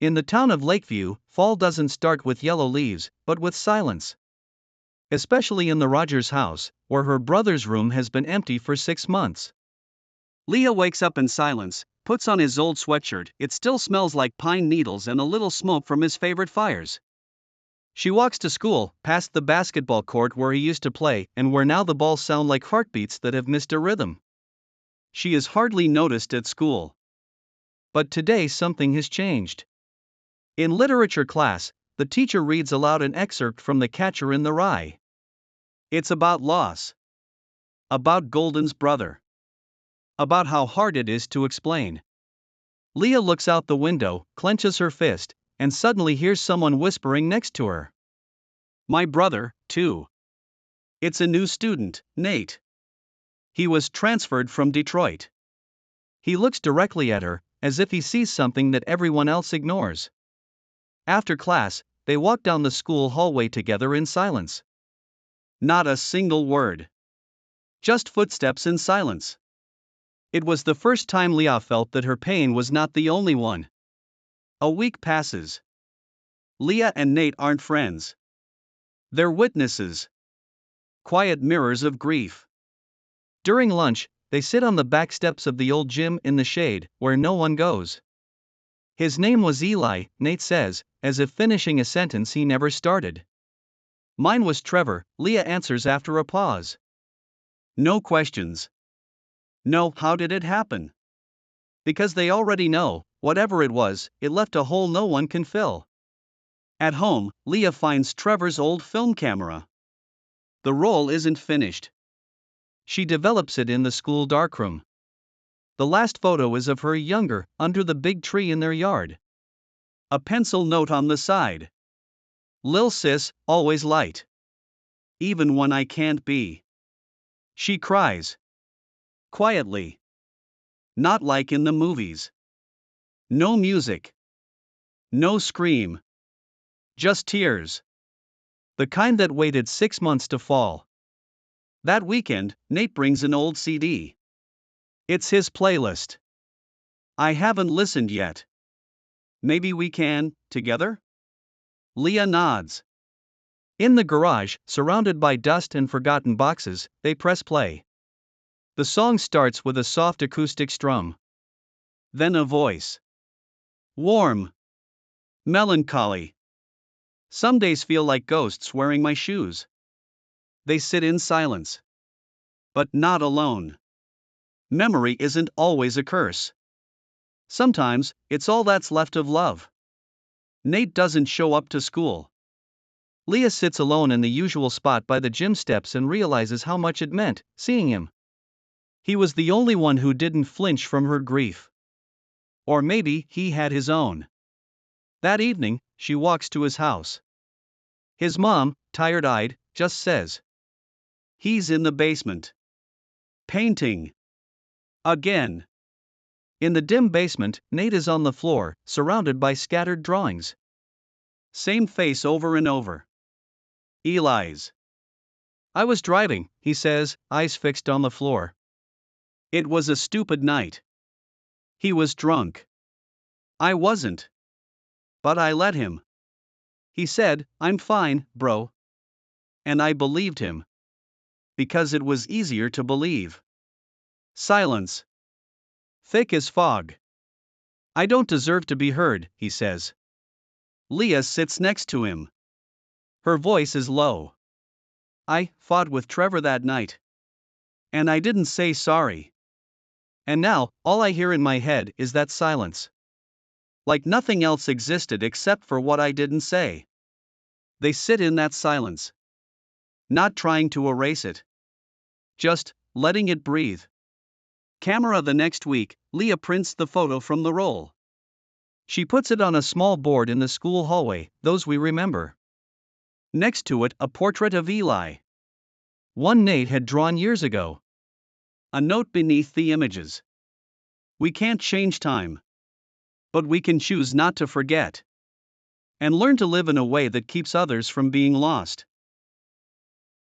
In the town of Lakeview, fall doesn't start with yellow leaves, but with silence. Especially in the Rogers house, where her brother's room has been empty for 6 months. Leah wakes up in silence, puts on his old sweatshirt. It still smells like pine needles and a little smoke from his favorite fires. She walks to school, past the basketball court where he used to play, and where now the balls sound like heartbeats that have missed a rhythm. She is hardly noticed at school. But today something has changed. In literature class, the teacher reads aloud an excerpt from The Catcher in the Rye. It's about loss. About Golden's brother. About how hard it is to explain. Leah looks out the window, clenches her fist, and suddenly hears someone whispering next to her. My brother, too. It's a new student, Nate. He was transferred from Detroit. He looks directly at her, as if he sees something that everyone else ignores. After class, they walk down the school hallway together in silence. Not a single word. Just footsteps in silence. It was the first time Leah felt that her pain was not the only one. A week passes. Leah and Nate aren't friends. They're witnesses. Quiet mirrors of grief. During lunch, they sit on the back steps of the old gym in the shade, where no one goes. His name was Eli, Nate says, as if finishing a sentence he never started. Mine was Trevor, Leah answers after a pause. No questions. No, how did it happen? Because they already know, whatever it was, it left a hole no one can fill. At home, Leah finds Trevor's old film camera. The roll isn't finished. She develops it in the school darkroom. The last photo is of her younger, under the big tree in their yard. A pencil note on the side. Lil sis, always light. Even when I can't be. She cries. Quietly. Not like in the movies. No music. No scream. Just tears. The kind that waited 6 months to fall. That weekend, Nate brings an old CD. It's his playlist. I haven't listened yet. Maybe we can, together? Leah nods. In the garage, surrounded by dust and forgotten boxes, they press play. The song starts with a soft acoustic strum. Then a voice. Warm. Melancholy. Some days feel like ghosts wearing my shoes. They sit in silence. But not alone. Memory isn't always a curse. Sometimes, it's all that's left of love. Nate doesn't show up to school. Leah sits alone in the usual spot by the gym steps and realizes how much it meant, seeing him. He was the only one who didn't flinch from her grief. Or maybe he had his own. That evening, she walks to his house. His mom, tired-eyed, just says, he's in the basement. Painting. Again. In the dim basement, Nate is on the floor, surrounded by scattered drawings. Same face over and over. Eli's. I was driving, he says, eyes fixed on the floor. It was a stupid night. He was drunk. I wasn't. But I let him. He said, I'm fine, bro. And I believed him. Because it was easier to believe. Silence. Thick as fog. I don't deserve to be heard, he says. Leah sits next to him. Her voice is low. I fought with Trevor that night. And I didn't say sorry. And now, all I hear in my head is that silence. Like nothing else existed except for what I didn't say. They sit in that silence. Not trying to erase it. Just letting it breathe. Camera the next week, Leah prints the photo from the roll. She puts it on a small board in the school hallway, those we remember. Next to it, a portrait of Eli. One Nate had drawn years ago. A note beneath the images. We can't change time. But we can choose not to forget. And learn to live in a way that keeps others from being lost.